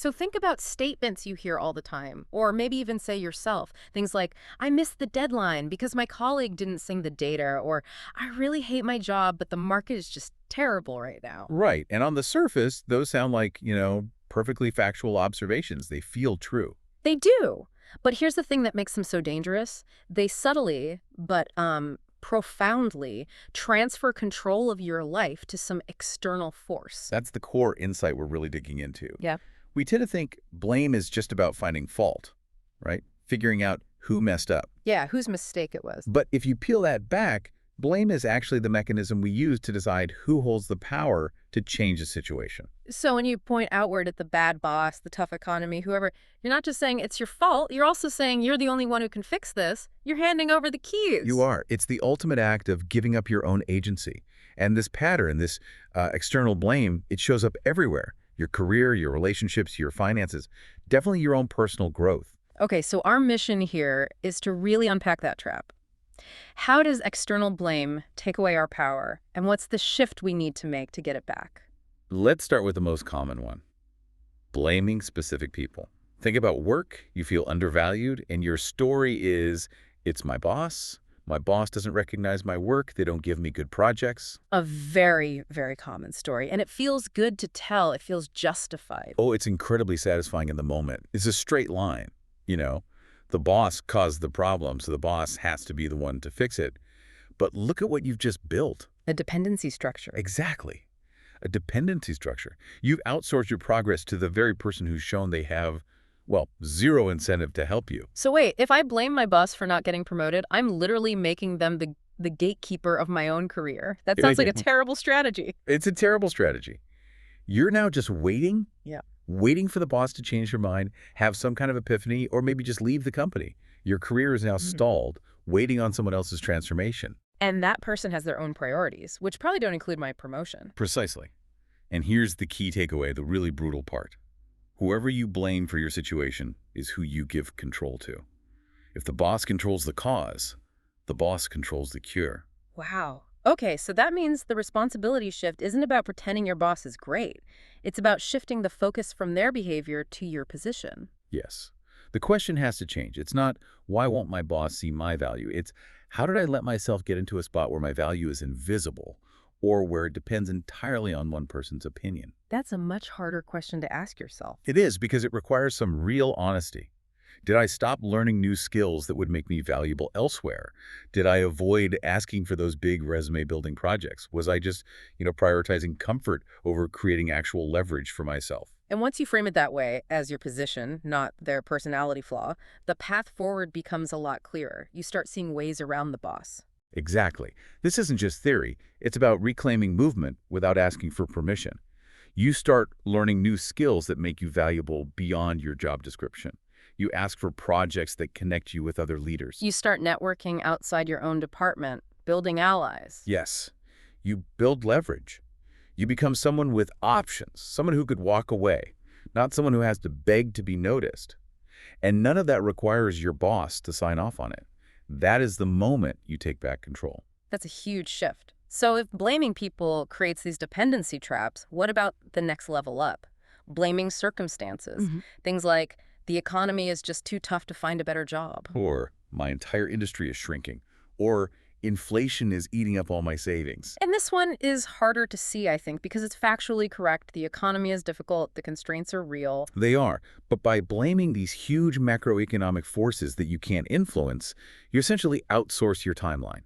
So think about statements you hear all the time, or maybe even say yourself. Things like, I missed the deadline because my colleague didn't sing the data, or I really hate my job, but the market is just terrible right now. Right. And on the surface, those sound like, perfectly factual observations. They feel true. They do. But here's the thing that makes them so dangerous. They subtly, but profoundly transfer control of your life to some external force. That's the core insight we're really digging into. Yeah. We tend to think blame is just about finding fault, right? Figuring out who messed up. Yeah, whose mistake it was. But if you peel that back, blame is actually the mechanism we use to decide who holds the power to change a situation. So when you point outward at the bad boss, the tough economy, whoever, you're not just saying it's your fault, you're also saying you're the only one who can fix this. You're handing over the keys. You are. It's the ultimate act of giving up your own agency. And this pattern, this external blame, it shows up everywhere. Your career, your relationships, your finances, definitely your own personal growth. Okay, so our mission here is to really unpack that trap. How does external blame take away our power, and what's the shift we need to make to get it back? Let's start with the most common one, blaming specific people. Think about work, you feel undervalued, and your story is, it's my boss doesn't recognize my work, they don't give me good projects. A very, very common story, and it feels good to tell. It feels justified. Oh, it's incredibly satisfying in the moment. It's a straight line, The boss caused the problem, so the boss has to be the one to fix it. But look at what you've just built. A dependency structure. Exactly. A dependency structure. You've outsourced your progress to the very person who's shown they have, zero incentive to help you. So wait, if I blame my boss for not getting promoted, I'm literally making them the gatekeeper of my own career. That sounds like a terrible strategy. It's a terrible strategy. You're now just waiting. Yeah. Waiting for the boss to change their mind, have some kind of epiphany, or maybe just leave the company. Your career is now stalled, waiting on someone else's transformation. And that person has their own priorities, which probably don't include my promotion. Precisely. And here's the key takeaway, the really brutal part. Whoever you blame for your situation is who you give control to. If the boss controls the cause, the boss controls the cure. Wow. Okay, so that means the responsibility shift isn't about pretending your boss is great. It's about shifting the focus from their behavior to your position. Yes. The question has to change. It's not, why won't my boss see my value? It's, how did I let myself get into a spot where my value is invisible or where it depends entirely on one person's opinion? That's a much harder question to ask yourself. It is, because it requires some real honesty. Did I stop learning new skills that would make me valuable elsewhere? Did I avoid asking for those big resume-building projects? Was I just, prioritizing comfort over creating actual leverage for myself? And once you frame it that way, as your position, not their personality flaw, the path forward becomes a lot clearer. You start seeing ways around the boss. Exactly. This isn't just theory. It's about reclaiming movement without asking for permission. You start learning new skills that make you valuable beyond your job description. You ask for projects that connect you with other leaders. You start networking outside your own department, building allies. Yes. You build leverage. You become someone with options, someone who could walk away, not someone who has to beg to be noticed. And none of that requires your boss to sign off on it. That is the moment you take back control. That's a huge shift. So if blaming people creates these dependency traps, what about the next level up? Blaming circumstances. Things like, the economy is just too tough to find a better job. Or, my entire industry is shrinking. Or, inflation is eating up all my savings. And this one is harder to see, I think, because it's factually correct. The economy is difficult. The constraints are real. They are. But by blaming these huge macroeconomic forces that you can't influence, you essentially outsource your timeline.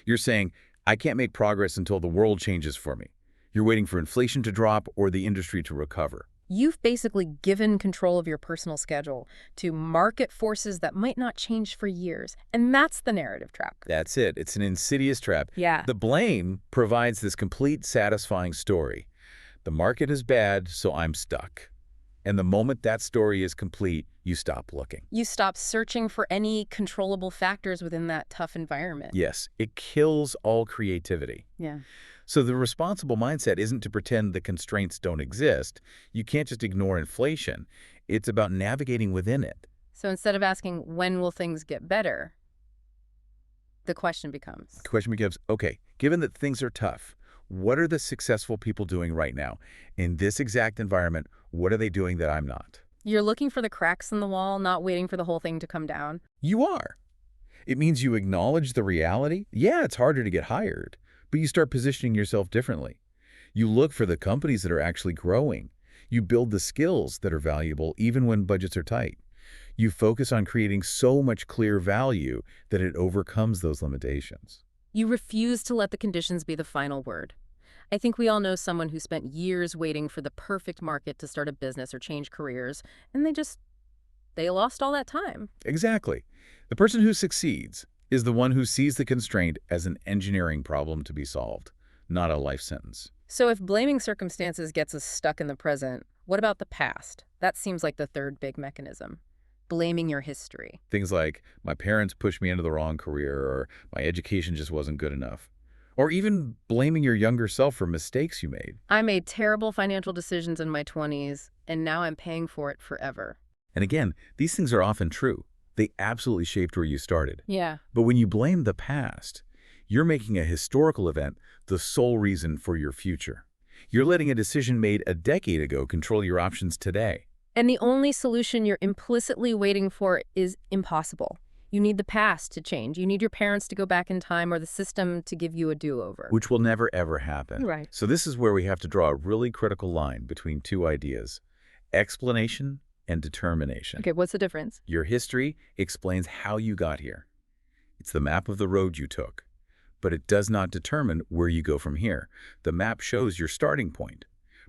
You're saying, I can't make progress until the world changes for me. You're waiting for inflation to drop or the industry to recover. You've basically given control of your personal schedule to market forces that might not change for years. And that's the narrative trap. That's it. It's an insidious trap. Yeah. The blame provides this complete, satisfying story. The market is bad, so I'm stuck. And the moment that story is complete, you stop looking. You stop searching for any controllable factors within that tough environment. Yes, it kills all creativity. Yeah. So the responsible mindset isn't to pretend the constraints don't exist. You can't just ignore inflation. It's about navigating within it. So instead of asking, when will things get better, the question becomes, The question becomes, okay, given that things are tough, What are the successful people doing right now? In this exact environment, what are they doing that I'm not? You're looking for the cracks in the wall, not waiting for the whole thing to come down. You are. It means you acknowledge the reality. Yeah, it's harder to get hired, but you start positioning yourself differently. You look for the companies that are actually growing. You build the skills that are valuable even when budgets are tight. You focus on creating so much clear value that it overcomes those limitations. You refuse to let the conditions be the final word. I think we all know someone who spent years waiting for the perfect market to start a business or change careers, and they lost all that time. Exactly. The person who succeeds is the one who sees the constraint as an engineering problem to be solved, not a life sentence. So if blaming circumstances gets us stuck in the present, what about the past? That seems like the third big mechanism. Blaming your history. Things like, my parents pushed me into the wrong career, or my education just wasn't good enough. Or even blaming your younger self for mistakes you made. I made terrible financial decisions in my 20s, and now I'm paying for it forever. And again, these things are often true. They absolutely shaped where you started. Yeah. But when you blame the past, you're making a historical event the sole reason for your future. You're letting a decision made a decade ago control your options today. And the only solution you're implicitly waiting for is impossible. You need the past to change. You need your parents to go back in time or the system to give you a do-over. Which will never, ever happen. Right. So this is where we have to draw a really critical line between two ideas: explanation and determination. Okay, what's the difference? Your history explains how you got here. It's the map of the road you took. But it does not determine where you go from here. The map shows your starting point.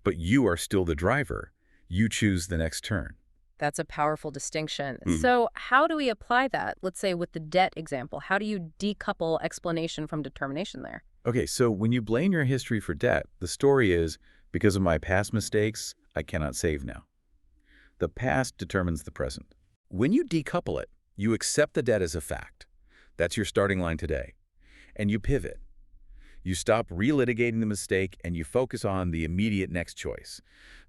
But you are still the driver. You choose the next turn. That's a powerful distinction. Mhm. So how do we apply that? Let's say with the debt example, how do you decouple explanation from determination there? Okay, so when you blame your history for debt, the story is, because of my past mistakes, I cannot save now. The past determines the present. When you decouple it, you accept the debt as a fact. That's your starting line today. And you pivot. You stop relitigating the mistake and you focus on the immediate next choice.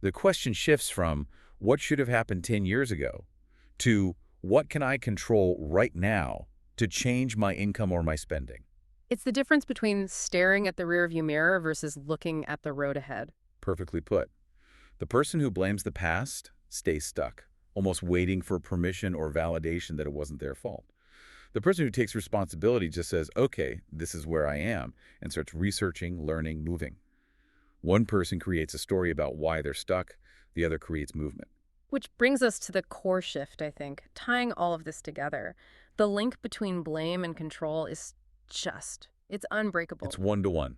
The question shifts from what should have happened 10 years ago to what can I control right now to change my income or my spending. It's the difference between staring at the rearview mirror versus looking at the road ahead. Perfectly put. The person who blames the past stays stuck, almost waiting for permission or validation that it wasn't their fault. The person who takes responsibility just says, okay, this is where I am, and starts researching, learning, moving. One person creates a story about why they're stuck, the other creates movement. Which brings us to the core shift, I think, tying all of this together. The link between blame and control is it's unbreakable. It's one-to-one.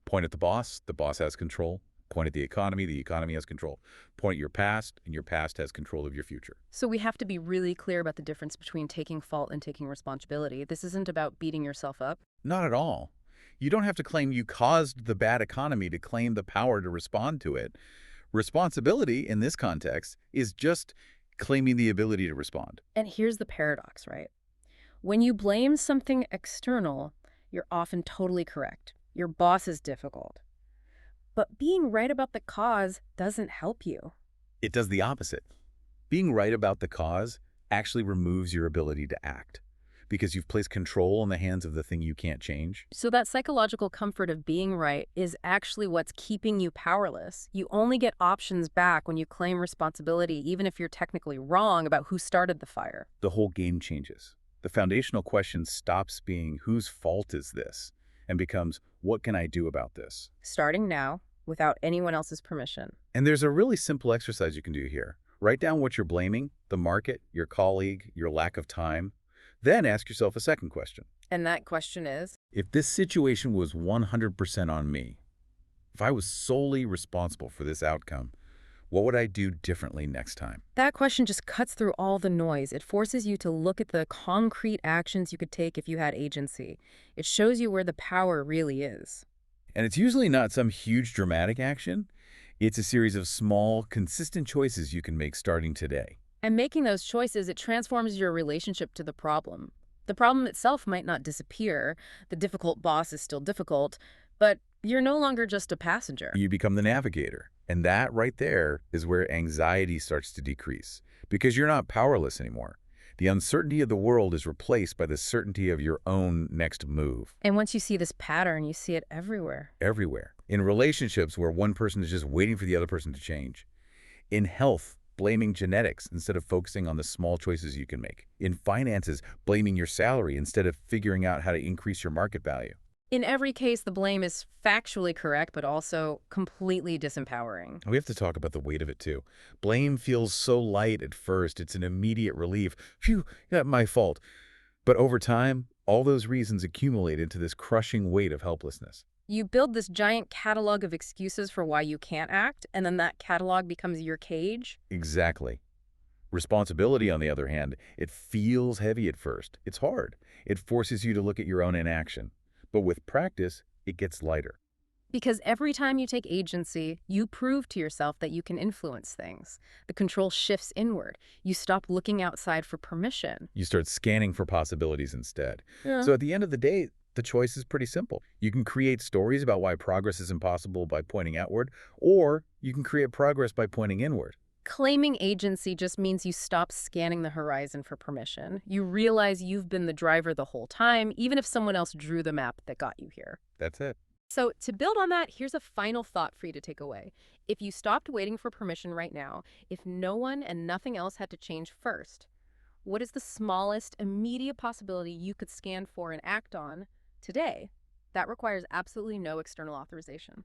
Point at the boss has control. Point at the economy has control. Point at your past, and your past has control of your future. So we have to be really clear about the difference between taking fault and taking responsibility. This isn't about beating yourself up. Not at all. You don't have to claim you caused the bad economy to claim the power to respond to it. Responsibility, in this context, is just claiming the ability to respond. And here's the paradox, right? When you blame something external, you're often totally correct. Your boss is difficult. But being right about the cause doesn't help you. It does the opposite. Being right about the cause actually removes your ability to act because you've placed control in the hands of the thing you can't change. So that psychological comfort of being right is actually what's keeping you powerless. You only get options back when you claim responsibility, even if you're technically wrong about who started the fire. The whole game changes. The foundational question stops being whose fault is this and becomes what can I do about this? Starting now, without anyone else's permission. And there's a really simple exercise you can do here. Write down what you're blaming, the market, your colleague, your lack of time. Then ask yourself a second question. And that question is? If this situation was 100% on me, if I was solely responsible for this outcome, what would I do differently next time? That question just cuts through all the noise. It forces you to look at the concrete actions you could take if you had agency. It shows you where the power really is. And it's usually not some huge dramatic action. It's a series of small, consistent choices you can make starting today. And making those choices, it transforms your relationship to the problem. The problem itself might not disappear. The difficult boss is still difficult, but you're no longer just a passenger. You become the navigator. And that right there is where anxiety starts to decrease because you're not powerless anymore. The uncertainty of the world is replaced by the certainty of your own next move. And once you see this pattern, you see it everywhere. Everywhere. In relationships where one person is just waiting for the other person to change. In health, blaming genetics instead of focusing on the small choices you can make. In finances, blaming your salary instead of figuring out how to increase your market value. In every case, the blame is factually correct, but also completely disempowering. We have to talk about the weight of it too. Blame feels so light at first, it's an immediate relief. Phew, yeah, my fault. But over time, all those reasons accumulate into this crushing weight of helplessness. You build this giant catalog of excuses for why you can't act, and then that catalog becomes your cage. Exactly. Responsibility, on the other hand, it feels heavy at first. It's hard. It forces you to look at your own inaction. But with practice, it gets lighter. Because every time you take agency, you prove to yourself that you can influence things. The control shifts inward. You stop looking outside for permission. You start scanning for possibilities instead. Yeah. So at the end of the day, the choice is pretty simple. You can create stories about why progress is impossible by pointing outward, or you can create progress by pointing inward. Claiming agency just means you stop scanning the horizon for permission. You realize you've been the driver the whole time, even if someone else drew the map that got you here. That's it. So to build on that, here's a final thought for you to take away. If you stopped waiting for permission right now, if no one and nothing else had to change first, what is the smallest immediate possibility you could scan for and act on today that requires absolutely no external authorization?